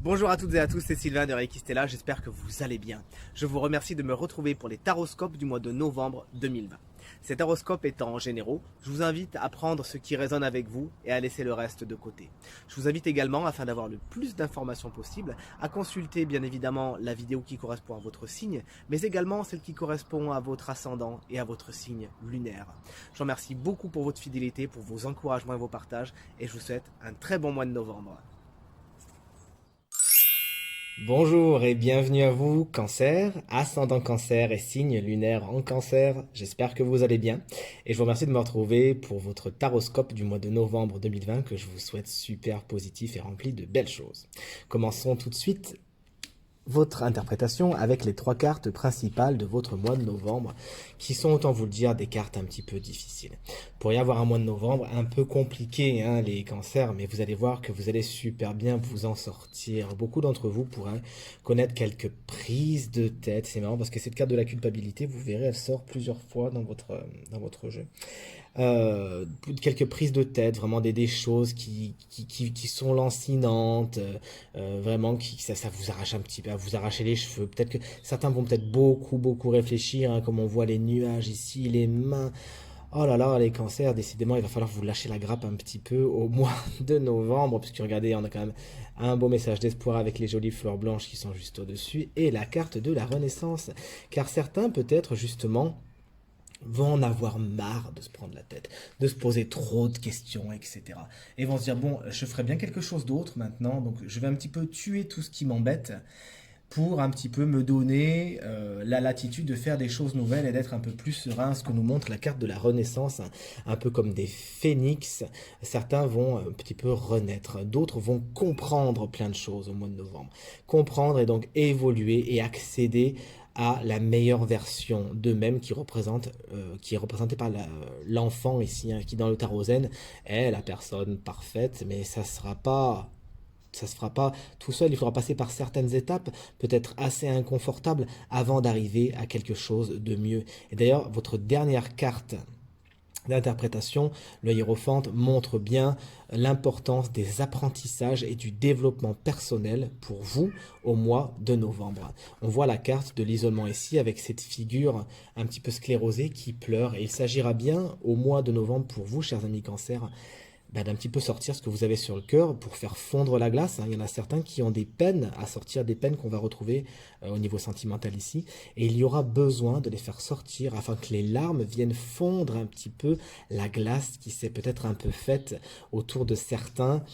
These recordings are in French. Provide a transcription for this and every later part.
Bonjour à toutes et à tous, c'est Sylvain de Reiki Stella, j'espère que vous allez bien. Je vous remercie de me retrouver pour les taroscopes du mois de novembre 2020. Ces taroscopes étant généraux, je vous invite à prendre ce qui résonne avec vous et à laisser le reste de côté. Je vous invite également, afin d'avoir le plus d'informations possible, à consulter bien évidemment la vidéo qui correspond à votre signe, mais également celle qui correspond à votre ascendant et à votre signe lunaire. Je vous remercie beaucoup pour votre fidélité, pour vos encouragements et vos partages, et je vous souhaite un très bon mois de novembre. Bonjour et bienvenue à vous, Cancer, ascendant Cancer et signe lunaire en Cancer. J'espère que vous allez bien et je vous remercie de me retrouver pour votre taroscope du mois de novembre 2020 que je vous souhaite super positif et rempli de belles choses. Commençons tout de suite votre interprétation avec les 3 cartes principales de votre mois de novembre, qui sont, autant vous le dire, des cartes un petit peu difficiles. Vous pourriez avoir un mois de novembre un peu compliqué, hein, les cancers, mais vous allez voir que vous allez super bien vous en sortir. Beaucoup d'entre vous pourraient connaître quelques prises de tête. C'est marrant parce que cette carte de la culpabilité, vous verrez, elle sort plusieurs fois dans votre jeu. Quelques prises de tête, vraiment des choses qui sont lancinantes, vraiment ça vous arrache un petit peu, vous arrachez les cheveux. Peut-être que certains vont peut-être beaucoup réfléchir, hein, comme on voit les nuages ici, les mains. Oh là là, les cancers, décidément, il va falloir vous lâcher la grappe un petit peu au mois de novembre, puisque regardez, on a quand même un beau message d'espoir avec les jolies fleurs blanches qui sont juste au-dessus, et la carte de la Renaissance. Car certains, peut-être, justement, vont en avoir marre de se prendre la tête, de se poser trop de questions, etc. Et vont se dire, bon, je ferai bien quelque chose d'autre maintenant, donc je vais un petit peu tuer tout ce qui m'embête pour un petit peu me donner la latitude de faire des choses nouvelles et d'être un peu plus serein, ce que nous montre la carte de la Renaissance, un peu comme des phénix. Certains vont un petit peu renaître, d'autres vont comprendre plein de choses au mois de novembre. Comprendre et donc évoluer et accéder à la meilleure version d'eux-mêmes qui est représentée par l'enfant ici, hein, qui dans le tarot zen est la personne parfaite, mais ça se fera pas tout seul, il faudra passer par certaines étapes, peut-être assez inconfortables, avant d'arriver à quelque chose de mieux. Et d'ailleurs, votre dernière carte d'interprétation, le hiérophant montre bien l'importance des apprentissages et du développement personnel pour vous au mois de novembre. On voit la carte de l'isolement ici avec cette figure un petit peu sclérosée qui pleure, et il s'agira bien au mois de novembre pour vous, chers amis cancers, d'un petit peu sortir ce que vous avez sur le cœur pour faire fondre la glace, hein. Il y en a certains qui ont des peines à sortir, des peines qu'on va retrouver au niveau sentimental ici, et il y aura besoin de les faire sortir afin que les larmes viennent fondre un petit peu la glace qui s'est peut-être un peu faite autour de certains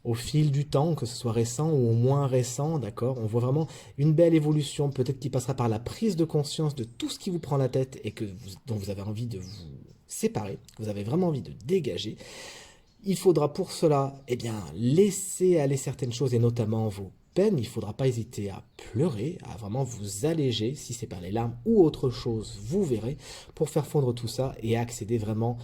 au fil du temps, que ce soit récent ou moins récent, d'accord. On voit vraiment une belle évolution, peut-être qui passera par la prise de conscience de tout ce qui vous prend la tête et dont vous avez envie de vous séparer, que vous avez vraiment envie de dégager. Il faudra pour cela, laisser aller certaines choses et notamment vos peines. Il ne faudra pas hésiter à pleurer, à vraiment vous alléger, si c'est par les larmes ou autre chose, vous verrez, pour faire fondre tout ça et accéder vraiment,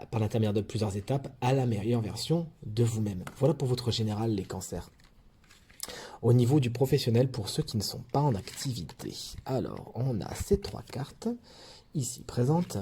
par l'intermédiaire de plusieurs étapes, à la meilleure version de vous-même. Voilà pour votre général, les cancers. Au niveau du professionnel, pour ceux qui ne sont pas en activité, alors on a ces 3 cartes ici présentes.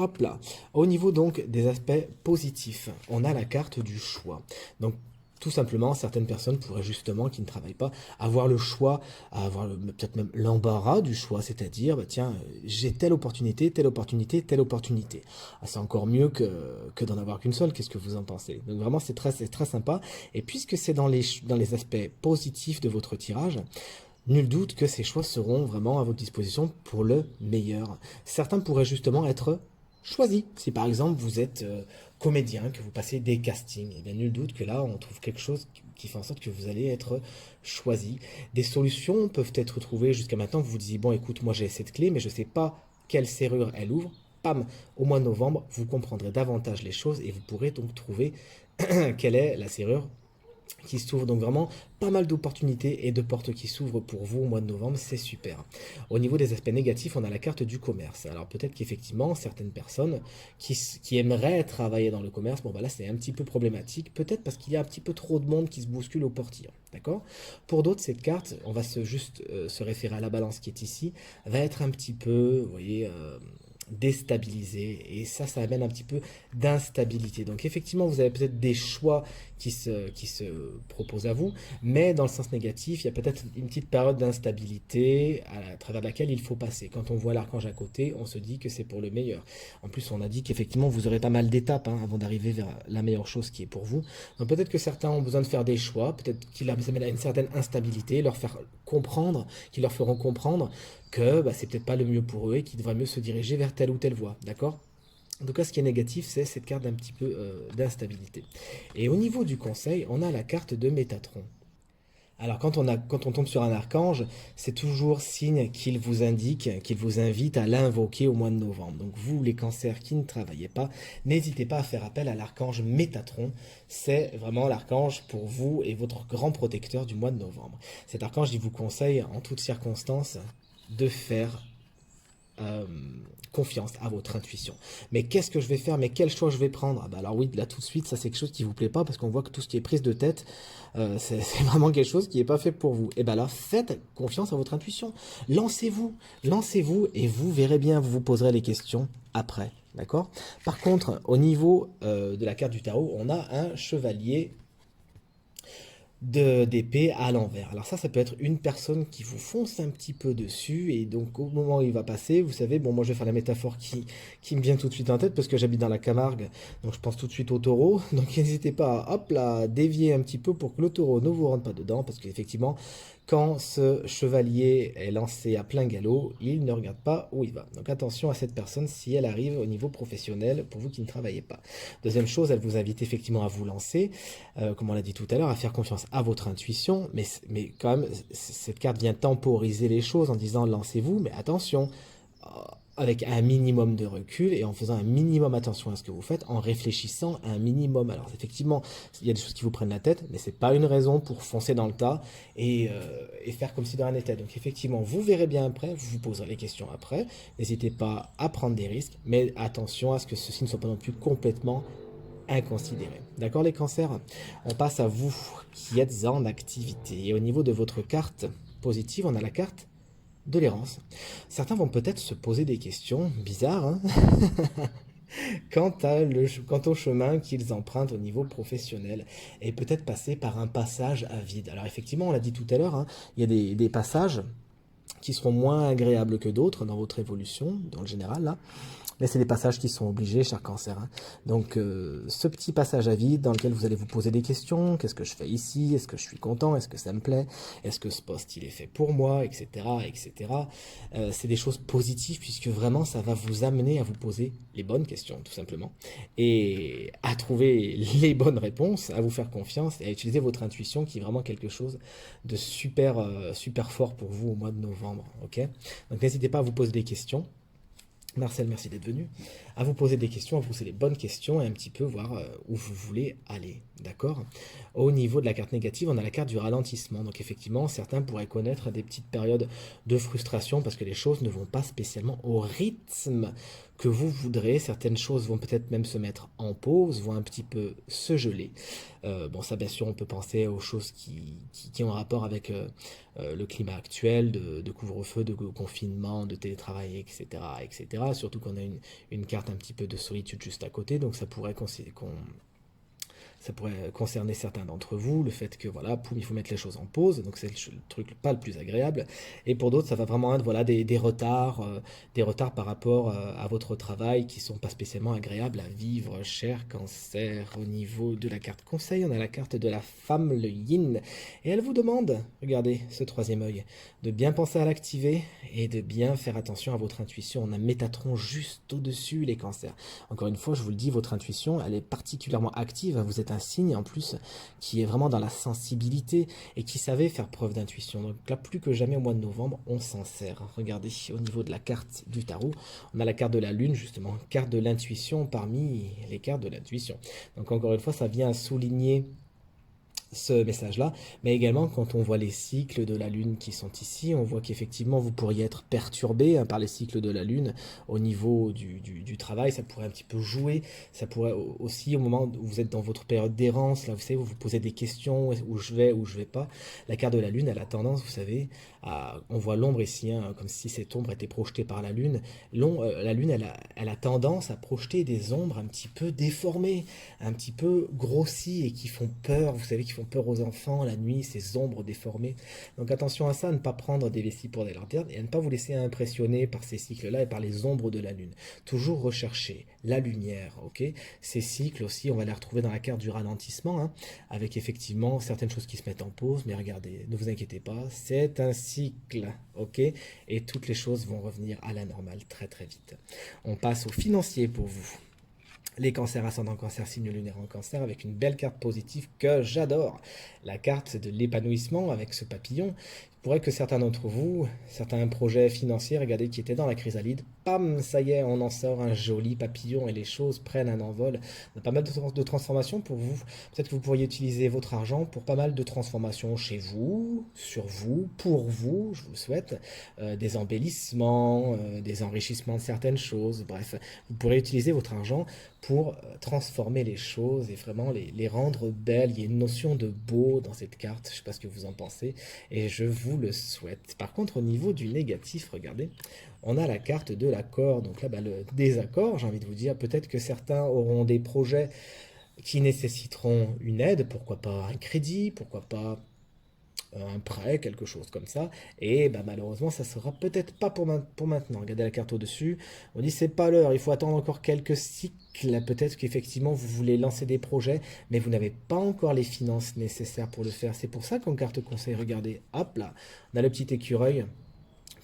Hop là. Au niveau donc des aspects positifs, on a la carte du choix. Donc tout simplement, certaines personnes pourraient justement, qui ne travaillent pas, avoir le choix, avoir peut-être même l'embarras du choix, c'est-à-dire, tiens, j'ai telle opportunité, telle opportunité, telle opportunité. Ah, c'est encore mieux que d'en avoir qu'une seule, qu'est-ce que vous en pensez? Donc vraiment, c'est très sympa. Et puisque c'est dans les aspects positifs de votre tirage, nul doute que ces choix seront vraiment à votre disposition pour le meilleur. Certains pourraient justement être choisis. Si par exemple vous êtes comédien, que vous passez des castings, et bien nul doute que là on trouve quelque chose qui fait en sorte que vous allez être choisi. Des solutions peuvent être trouvées jusqu'à maintenant. Vous vous disiez, bon écoute, moi j'ai cette clé, mais je ne sais pas quelle serrure elle ouvre. Pam, au mois de novembre, vous comprendrez davantage les choses et vous pourrez donc trouver quelle est la serrure qui s'ouvre. Donc vraiment pas mal d'opportunités et de portes qui s'ouvrent pour vous au mois de novembre, c'est super. Au niveau des aspects négatifs, on a la carte du commerce. Alors peut-être qu'effectivement certaines personnes qui aimeraient travailler dans le commerce, bon bah là c'est un petit peu problématique, peut-être parce qu'il y a un petit peu trop de monde qui se bouscule au portillon, d'accord. Pour d'autres, cette carte, on va juste se référer à la balance qui est ici, va être un petit peu, vous voyez, déstabilisé et ça amène un petit peu d'instabilité. Donc effectivement, vous avez peut-être des choix qui se proposent à vous, mais dans le sens négatif, il y a peut-être une petite période d'instabilité à travers laquelle il faut passer. Quand on voit l'archange à côté, on se dit que c'est pour le meilleur. En plus, on a dit qu'effectivement, vous aurez pas mal d'étapes avant d'arriver vers la meilleure chose qui est pour vous. Donc peut-être que certains ont besoin de faire des choix, peut-être qu'ils amènent à une certaine instabilité, leur faire comprendre, qu'ils leur feront comprendre que c'est peut-être pas le mieux pour eux et qu'ils devraient mieux se diriger vers telle ou telle voie, d'accord? En tout cas, ce qui est négatif, c'est cette carte d'un petit peu d'instabilité. Et au niveau du conseil, on a la carte de Métatron. Alors quand on tombe sur un archange, c'est toujours signe qu'il vous indique, qu'il vous invite à l'invoquer au mois de novembre. Donc vous, les cancers qui ne travaillez pas, n'hésitez pas à faire appel à l'archange Métatron. C'est vraiment l'archange pour vous et votre grand protecteur du mois de novembre. Cet archange, il vous conseille en toutes circonstances de faire euh, confiance à votre intuition. Mais qu'est-ce que je vais faire? Mais quel choix je vais prendre? Alors oui, là tout de suite, ça c'est quelque chose qui vous plaît pas parce qu'on voit que tout ce qui est prise de tête, c'est vraiment quelque chose qui n'est pas fait pour vous. Et bien là, faites confiance à votre intuition. Lancez-vous, lancez-vous et vous verrez bien, vous vous poserez les questions après. D'accord? Par contre, au niveau de la carte du tarot, on a un chevalier d'épée à l'envers. Alors ça peut être une personne qui vous fonce un petit peu dessus et donc au moment où il va passer, vous savez, bon moi je vais faire la métaphore qui me vient tout de suite en tête parce que j'habite dans la Camargue, donc je pense tout de suite au taureau, donc n'hésitez pas à hop là, dévier un petit peu pour que le taureau ne vous rentre pas dedans parce qu'effectivement quand ce chevalier est lancé à plein galop, il ne regarde pas où il va. Donc attention à cette personne si elle arrive au niveau professionnel pour vous qui ne travaillez pas. Deuxième chose, elle vous invite effectivement à vous lancer, comme on l'a dit tout à l'heure, à faire confiance à votre intuition, mais quand même, cette carte vient temporiser les choses en disant lancez-vous, mais attention, avec un minimum de recul et en faisant un minimum attention à ce que vous faites, en réfléchissant à un minimum. Alors effectivement, il y a des choses qui vous prennent la tête, mais c'est pas une raison pour foncer dans le tas et faire comme si de rien n'était. Donc effectivement, vous verrez bien après, vous vous poserez les questions après. N'hésitez pas à prendre des risques, mais attention à ce que ceci ne soit pas non plus complètement inconsidéré. D'accord les cancers? On passe à vous qui êtes en activité. Et au niveau de votre carte positive, on a la carte de l'errance. Certains vont peut-être se poser des questions bizarres hein quant au chemin qu'ils empruntent au niveau professionnel et peut-être passer par un passage à vide. Alors effectivement, on l'a dit tout à l'heure, il y a des passages qui seront moins agréables que d'autres dans votre évolution, dans le général là. Mais c'est des passages qui sont obligés, cher cancer. Donc, ce petit passage à vide dans lequel vous allez vous poser des questions. Qu'est-ce que je fais ici? Est-ce que je suis content? Est-ce que ça me plaît? Est-ce que ce poste, il est fait pour moi? Etc. etc. C'est des choses positives puisque vraiment, ça va vous amener à vous poser les bonnes questions, tout simplement. Et à trouver les bonnes réponses, à vous faire confiance et à utiliser votre intuition qui est vraiment quelque chose de super, super fort pour vous au mois de novembre. Ok? Donc, n'hésitez pas à vous poser des questions. Marcel, merci d'être venu. À vous poser des questions, à vous poser les bonnes questions et un petit peu voir où vous voulez aller. D'accord? Au niveau de la carte négative, on a la carte du ralentissement. Donc effectivement, certains pourraient connaître des petites périodes de frustration parce que les choses ne vont pas spécialement au rythme que vous voudrez. Certaines choses vont peut-être même se mettre en pause, vont un petit peu se geler. Bon, ça, bien sûr, on peut penser aux choses qui ont un rapport avec le climat actuel, de couvre-feu, de confinement, de télétravail, etc., etc. Surtout qu'on a une carte un petit peu de solitude juste à côté, donc ça pourrait concerner certains d'entre vous, le fait que voilà, poum, il faut mettre les choses en pause, donc c'est le truc pas le plus agréable. Et pour d'autres, ça va vraiment être voilà, des retards par rapport à votre travail qui sont pas spécialement agréables à vivre, cher cancer. Au niveau de la carte conseil, on a la carte de la femme, le yin, et elle vous demande, regardez ce troisième œil, de bien penser à l'activer et de bien faire attention à votre intuition. On a Métatron juste au-dessus, les cancers. Encore une fois, je vous le dis, votre intuition, elle est particulièrement active, vous êtes un signe en plus qui est vraiment dans la sensibilité et qui savait faire preuve d'intuition. Donc là, plus que jamais au mois de novembre, on s'en sert. Regardez, au niveau de la carte du tarot, on a la carte de la lune justement, carte de l'intuition parmi les cartes de l'intuition. Donc encore une fois, ça vient souligner ce message-là, mais également quand on voit les cycles de la Lune qui sont ici, on voit qu'effectivement vous pourriez être perturbé par les cycles de la Lune au niveau du travail, ça pourrait un petit peu jouer, ça pourrait aussi au moment où vous êtes dans votre période d'errance, là vous savez, vous vous posez des questions, où je vais pas, la carte de la Lune, elle a tendance, vous savez, on voit l'ombre ici, hein, comme si cette ombre était projetée par la Lune, la Lune, elle a tendance à projeter des ombres un petit peu déformées, un petit peu grossis et qui font peur, vous savez, qui font peur aux enfants la nuit, ces ombres déformées. Donc attention à ça, à ne pas prendre des vessies pour des lanternes et à ne pas vous laisser impressionner par ces cycles-là et par les ombres de la Lune. Toujours rechercher la lumière, ok. Ces cycles aussi, on va les retrouver dans la carte du ralentissement, hein, avec effectivement certaines choses qui se mettent en pause, mais regardez, ne vous inquiétez pas, c'est un cycle, ok, et toutes les choses vont revenir à la normale très très vite. On passe au financier pour vous. Les cancers ascendant cancer, signe lunaire en cancer, avec une belle carte positive que j'adore. La carte de l'épanouissement avec ce papillon. Il pourrait que certains d'entre vous, certains projets financiers, regardez, qui étaient dans la chrysalide, pam, ça y est, on en sort un joli papillon et les choses prennent un envol. On a pas mal de transformations pour vous. Peut-être que vous pourriez utiliser votre argent pour pas mal de transformations chez vous, sur vous, pour vous, je vous le souhaite. Des embellissements, des enrichissements de certaines choses, bref. Vous pourrez utiliser votre argent pour transformer les choses et vraiment les rendre belles. Il y a une notion de beau dans cette carte, je ne sais pas ce que vous en pensez, et je vous le souhaite. Par contre, au niveau du négatif, regardez, on a la carte de l'accord, donc là, le désaccord, j'ai envie de vous dire, peut-être que certains auront des projets qui nécessiteront une aide, pourquoi pas un crédit, pourquoi pas un prêt, quelque chose comme ça, et bah, malheureusement ça sera peut-être pas pour maintenant. Regardez la carte au-dessus, on dit c'est pas l'heure, il faut attendre encore quelques cycles, peut-être qu'effectivement vous voulez lancer des projets, mais vous n'avez pas encore les finances nécessaires pour le faire. C'est pour ça qu'en carte conseil, regardez, hop là, on a le petit écureuil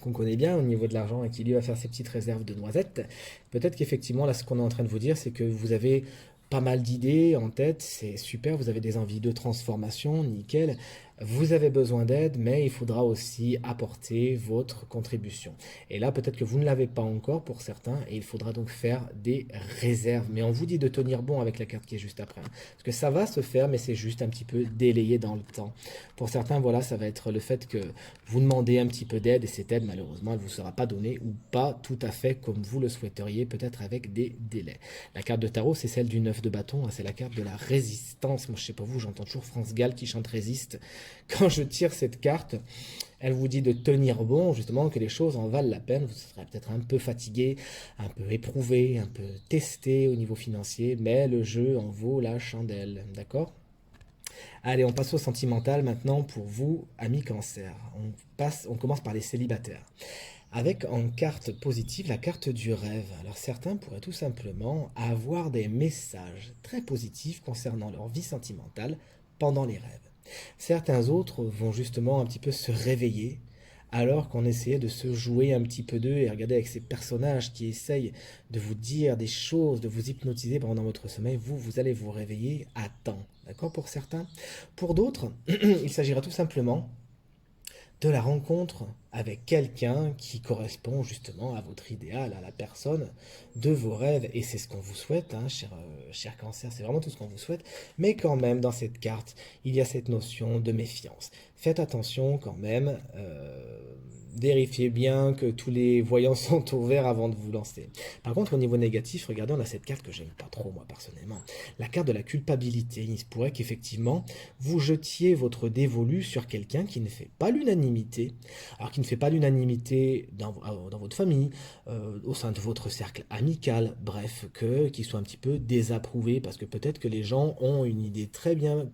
qu'on connaît bien au niveau de l'argent et qui lui va faire ses petites réserves de noisettes. Peut-être qu'effectivement là ce qu'on est en train de vous dire, c'est que vous avez pas mal d'idées en tête, c'est super, vous avez des envies de transformation, nickel. Vous avez besoin d'aide, mais il faudra aussi apporter votre contribution. Et là, peut-être que vous ne l'avez pas encore pour certains, et il faudra donc faire des réserves. Mais on vous dit de tenir bon avec la carte qui est juste après, hein. Parce que ça va se faire, mais c'est juste un petit peu délayé dans le temps. Pour certains, voilà, ça va être le fait que vous demandez un petit peu d'aide, et cette aide, malheureusement, elle ne vous sera pas donnée, ou pas tout à fait comme vous le souhaiteriez, peut-être avec des délais. La carte de tarot, c'est celle du 9 de bâton, hein, c'est la carte de la résistance. Moi, je sais pas vous, j'entends toujours France Gall qui chante Résiste. Quand je tire cette carte, elle vous dit de tenir bon, justement, que les choses en valent la peine. Vous serez peut-être un peu fatigué, un peu éprouvé, un peu testé au niveau financier, mais le jeu en vaut la chandelle, d'accord? Allez, on passe au sentimental maintenant pour vous, amis cancer. On commence par les célibataires. Avec en carte positive la carte du rêve. Alors certains pourraient tout simplement avoir des messages très positifs concernant leur vie sentimentale pendant les rêves. Certains autres vont justement un petit peu se réveiller alors qu'on essayait de se jouer un petit peu d'eux et regarder avec ces personnages qui essayent de vous dire des choses, de vous hypnotiser pendant votre sommeil, vous allez vous réveiller à temps. D'accord pour certains? Pour d'autres, il s'agira tout simplement de la rencontre avec quelqu'un qui correspond justement à votre idéal, à la personne de vos rêves. Et c'est ce qu'on vous souhaite, hein, cher cancer, c'est vraiment tout ce qu'on vous souhaite. Mais quand même, dans cette carte, il y a cette notion de méfiance. Faites attention quand même, vérifiez bien que tous les voyants sont ouverts avant de vous lancer. Par contre, au niveau négatif, regardez, on a cette carte que j'aime pas trop, moi, personnellement. La carte de la culpabilité. Il se pourrait qu'effectivement, vous jetiez votre dévolu sur quelqu'un qui ne fait pas l'unanimité. Alors, qui ne fait pas l'unanimité dans votre famille, au sein de votre cercle amical, bref, qui soit un petit peu désapprouvé, parce que peut-être que les gens ont une idée très bien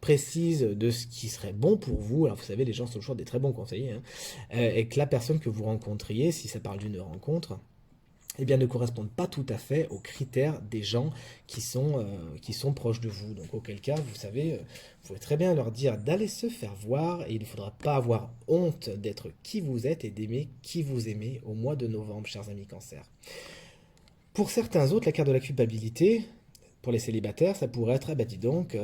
précise de ce qui serait bon pour vous. Alors, vous savez, les gens sont toujours des très bons conseillers, hein. Et que la personne que vous rencontriez, si ça parle d'une rencontre, eh bien, ne correspondent pas tout à fait aux critères des gens qui sont proches de vous. Donc, auquel cas, vous savez, vous pouvez très bien leur dire d'aller se faire voir et il ne faudra pas avoir honte d'être qui vous êtes et d'aimer qui vous aimez au mois de novembre, chers amis cancer. Pour certains autres, la carte de la culpabilité, pour les célibataires, ça pourrait être, ah bah dis donc,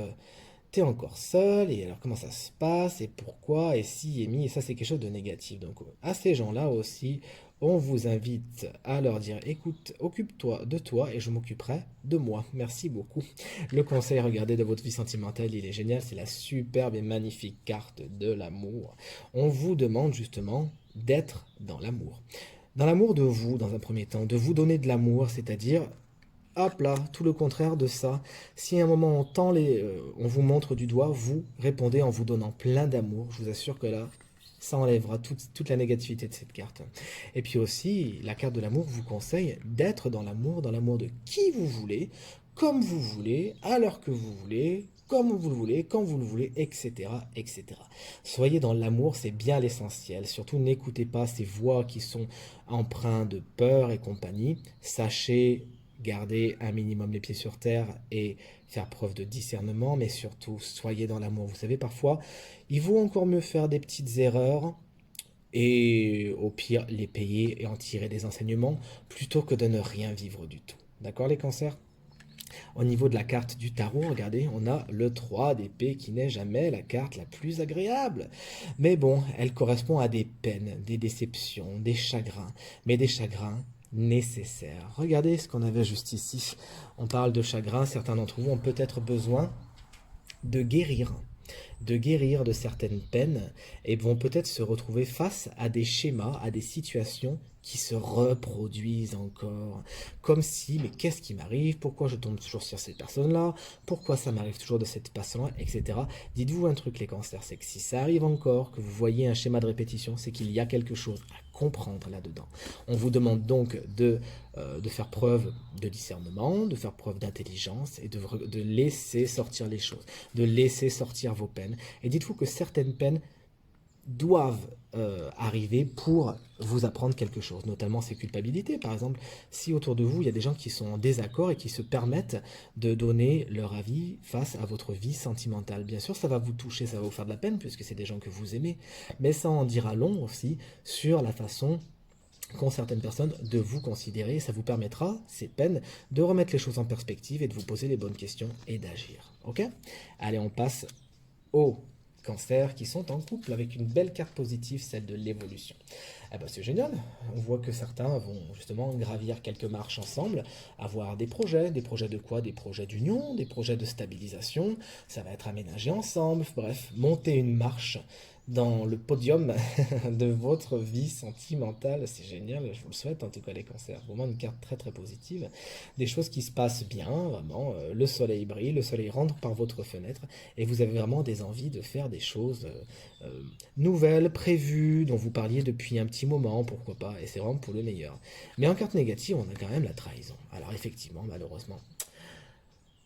t'es encore seul, et alors comment ça se passe, et pourquoi, et si, et mi, et ça c'est quelque chose de négatif. Donc à ces gens-là aussi, On vous invite à leur dire, écoute, occupe-toi de toi et je m'occuperai de moi. Merci beaucoup. Le conseil, regardez, de votre vie sentimentale, il est génial. C'est la superbe et magnifique carte de l'amour. On vous demande justement d'être dans l'amour. Dans l'amour de vous, dans un premier temps, de vous donner de l'amour, c'est-à-dire, hop là, tout le contraire de ça. Si à un moment on vous montre du doigt, vous répondez en vous donnant plein d'amour. Je vous assure que là, ça enlèvera toute la négativité de cette carte. Et puis aussi, la carte de l'amour vous conseille d'être dans l'amour de qui vous voulez, comme vous voulez, à l'heure que vous voulez, comme vous le voulez, quand vous le voulez, etc., etc. Soyez dans l'amour, c'est bien l'essentiel. Surtout, n'écoutez pas ces voix qui sont empreintes de peur et compagnie. Sachez garder un minimum les pieds sur terre et faire preuve de discernement, mais surtout, soyez dans l'amour. Vous savez, parfois, il vaut encore mieux faire des petites erreurs et au pire les payer et en tirer des enseignements plutôt que de ne rien vivre du tout. D'accord les cancers? Au niveau de la carte du tarot, regardez, on a le 3 d'épée qui n'est jamais la carte la plus agréable. Mais bon, elle correspond à des peines, des déceptions, des chagrins, mais des chagrins nécessaires. Regardez ce qu'on avait juste ici. On parle de chagrin, certains d'entre vous ont peut-être besoin de guérir de certaines peines et vont peut-être se retrouver face à des schémas, à des situations qui se reproduisent encore. Comme si, mais qu'est-ce qui m'arrive? Pourquoi je tombe toujours sur cette personne-là? Pourquoi ça m'arrive toujours de cette façon-là? Etc. Dites-vous un truc, les cancers, c'est que si ça arrive encore, que vous voyez un schéma de répétition, c'est qu'il y a quelque chose à comprendre là-dedans. On vous demande donc de faire preuve de discernement, de faire preuve d'intelligence et de laisser sortir les choses, de laisser sortir vos peines. Et dites-vous que certaines peines doivent arriver pour vous apprendre quelque chose, notamment ces culpabilités. Par exemple, si autour de vous, il y a des gens qui sont en désaccord et qui se permettent de donner leur avis face à votre vie sentimentale. Bien sûr, ça va vous toucher, ça va vous faire de la peine, puisque c'est des gens que vous aimez, mais ça en dira long aussi sur la façon qu'ont certaines personnes de vous considérer. Ça vous permettra, ces peines, de remettre les choses en perspective et de vous poser les bonnes questions et d'agir. Ok? Allez, on passe aux cancers qui sont en couple avec une belle carte positive, celle de l'évolution. Ah bah c'est génial, on voit que certains vont justement gravir quelques marches ensemble, avoir des projets de quoi? Des projets d'union, des projets de stabilisation, ça va être aménagé ensemble, bref, monter une marche dans le podium de votre vie sentimentale, c'est génial, je vous le souhaite en tout cas les cancers, vraiment une carte très très positive, des choses qui se passent bien, vraiment, le soleil brille, le soleil rentre par votre fenêtre, et vous avez vraiment des envies de faire des choses nouvelles, prévues, dont vous parliez depuis un petit moment, pourquoi pas, et c'est vraiment pour le meilleur. Mais en carte négative, on a quand même la trahison. Alors effectivement, malheureusement,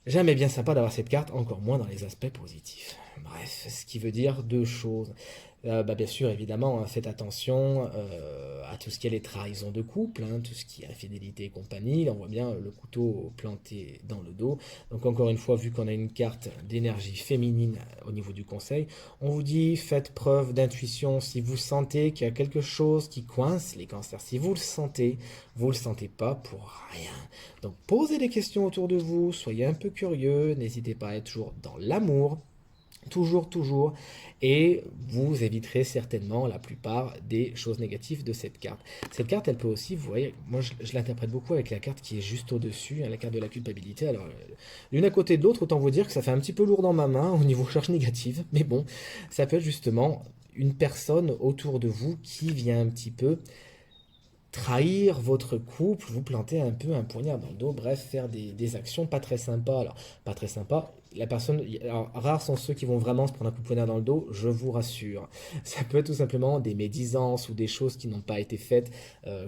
jamais bien sympa d'avoir cette carte, encore moins dans les aspects positifs. Bref, ce qui veut dire deux choses. Bien sûr, évidemment, hein, faites attention à tout ce qui est les trahisons de couple, hein, tout ce qui est infidélité et compagnie. On voit bien le couteau planté dans le dos. Donc encore une fois, vu qu'on a une carte d'énergie féminine au niveau du conseil, on vous dit faites preuve d'intuition. Si vous sentez qu'il y a quelque chose qui coince les cancers, si vous le sentez pas pour rien. Donc posez des questions autour de vous, soyez un peu curieux, n'hésitez pas à être toujours dans l'amour, toujours, toujours, et vous éviterez certainement la plupart des choses négatives de cette carte. Cette carte, elle peut aussi, vous voyez, moi je l'interprète beaucoup avec la carte qui est juste au-dessus, hein, la carte de la culpabilité. Alors, l'une à côté de l'autre, autant vous dire que ça fait un petit peu lourd dans ma main au niveau charge négative, mais bon, ça peut être justement une personne autour de vous qui vient un petit peu trahir votre couple, vous planter un peu un poignard dans le dos, bref, faire des actions pas très sympas. Alors, pas très sympas, la personne, alors, rares sont ceux qui vont vraiment se prendre un coup de poignard dans le dos, je vous rassure. Ça peut être tout simplement des médisances ou des choses qui n'ont pas été faites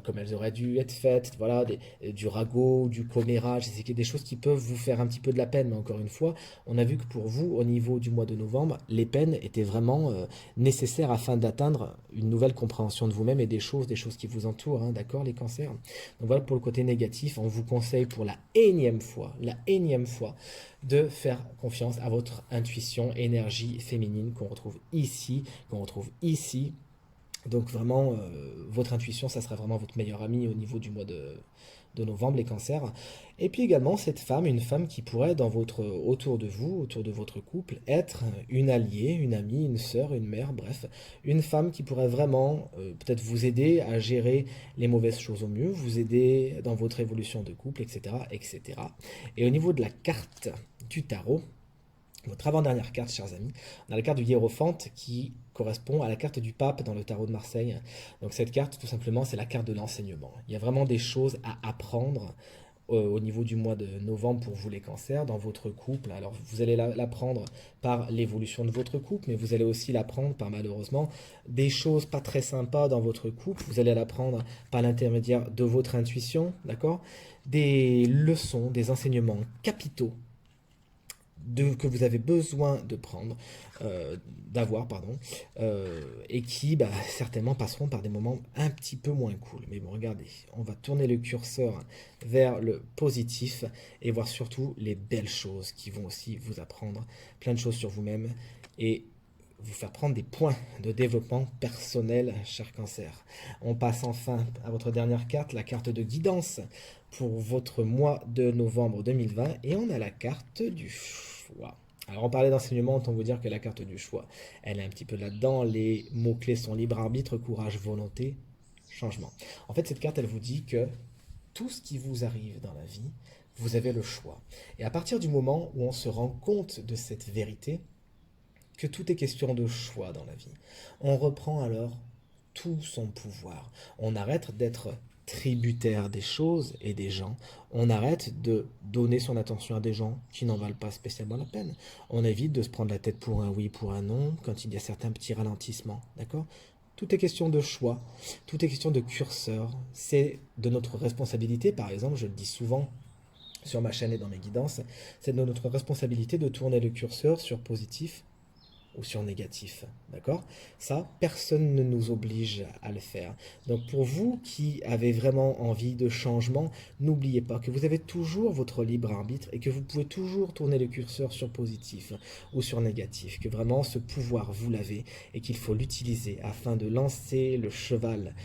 comme elles auraient dû être faites, voilà, du ragot, du commérage, c'est des choses qui peuvent vous faire un petit peu de la peine, mais encore une fois, on a vu que pour vous, au niveau du mois de novembre, les peines étaient vraiment nécessaires afin d'atteindre une nouvelle compréhension de vous-même et des choses qui vous entourent, hein, d'accord, les cancers. Donc voilà pour le côté négatif, on vous conseille pour la énième fois, de faire confiance à votre intuition, énergie féminine qu'on retrouve ici, qu'on retrouve ici. Donc vraiment, votre intuition, ça sera vraiment votre meilleur ami au niveau de novembre, les cancers. Et puis également cette femme, une femme qui pourrait autour de vous, autour de votre couple, être une alliée, une amie, une sœur, une mère, bref, une femme qui pourrait vraiment peut-être vous aider à gérer les mauvaises choses au mieux, vous aider dans votre évolution de couple, etc., etc. Et au niveau de la carte du tarot, votre avant-dernière carte, chers amis, on a la carte du Hiérophante qui correspond à la carte du pape dans le tarot de Marseille. Donc cette carte, tout simplement, c'est la carte de l'enseignement. Il y a vraiment des choses à apprendre au niveau du mois de novembre pour vous les cancers, dans votre couple. Alors vous allez l'apprendre par l'évolution de votre couple, mais vous allez aussi l'apprendre par malheureusement des choses pas très sympas dans votre couple. Vous allez l'apprendre par l'intermédiaire de votre intuition, d'accord? Des leçons, des enseignements capitaux que vous avez besoin de prendre, d'avoir, pardon, et qui certainement passeront par des moments un petit peu moins cool. Mais bon, regardez, on va tourner le curseur vers le positif et voir surtout les belles choses qui vont aussi vous apprendre plein de choses sur vous-même et vous faire prendre des points de développement personnel, cher cancer. On passe enfin à votre dernière carte, la carte de guidance pour votre mois de novembre 2020 et on a la carte du choix. Alors on parlait d'enseignement, autant vous dire que la carte du choix, elle est un petit peu là-dedans. Les mots-clés sont libre arbitre, courage, volonté, changement. En fait, cette carte, elle vous dit que tout ce qui vous arrive dans la vie, vous avez le choix. Et à partir du moment où on se rend compte de cette vérité, que tout est question de choix dans la vie, on reprend alors tout son pouvoir. On arrête d'être tributaire des choses et des gens. On arrête de donner son attention à des gens qui n'en valent pas spécialement la peine. On évite de se prendre la tête pour un oui, pour un non, quand il y a certains petits ralentissements. D'accord ? Tout est question de choix, tout est question de curseur. C'est de notre responsabilité, par exemple, je le dis souvent sur ma chaîne et dans mes guidances, c'est de notre responsabilité de tourner le curseur sur positif ou sur négatif, d'accord? Ça, personne ne nous oblige à le faire. Donc pour vous qui avez vraiment envie de changement, n'oubliez pas que vous avez toujours votre libre arbitre et que vous pouvez toujours tourner le curseur sur positif ou sur négatif, que vraiment ce pouvoir vous l'avez et qu'il faut l'utiliser afin de lancer le cheval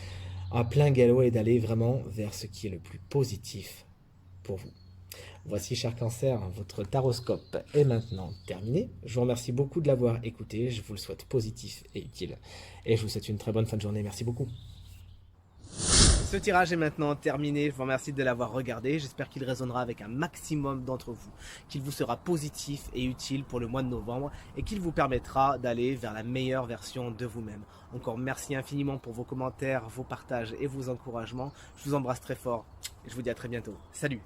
à plein galop et d'aller vraiment vers ce qui est le plus positif pour vous. Voici, cher cancer, votre taroscope est maintenant terminé. Je vous remercie beaucoup de l'avoir écouté. Je vous le souhaite positif et utile. Et je vous souhaite une très bonne fin de journée. Merci beaucoup. Ce tirage est maintenant terminé. Je vous remercie de l'avoir regardé. J'espère qu'il résonnera avec un maximum d'entre vous, qu'il vous sera positif et utile pour le mois de novembre et qu'il vous permettra d'aller vers la meilleure version de vous-même. Encore merci infiniment pour vos commentaires, vos partages et vos encouragements. Je vous embrasse très fort et je vous dis à très bientôt. Salut!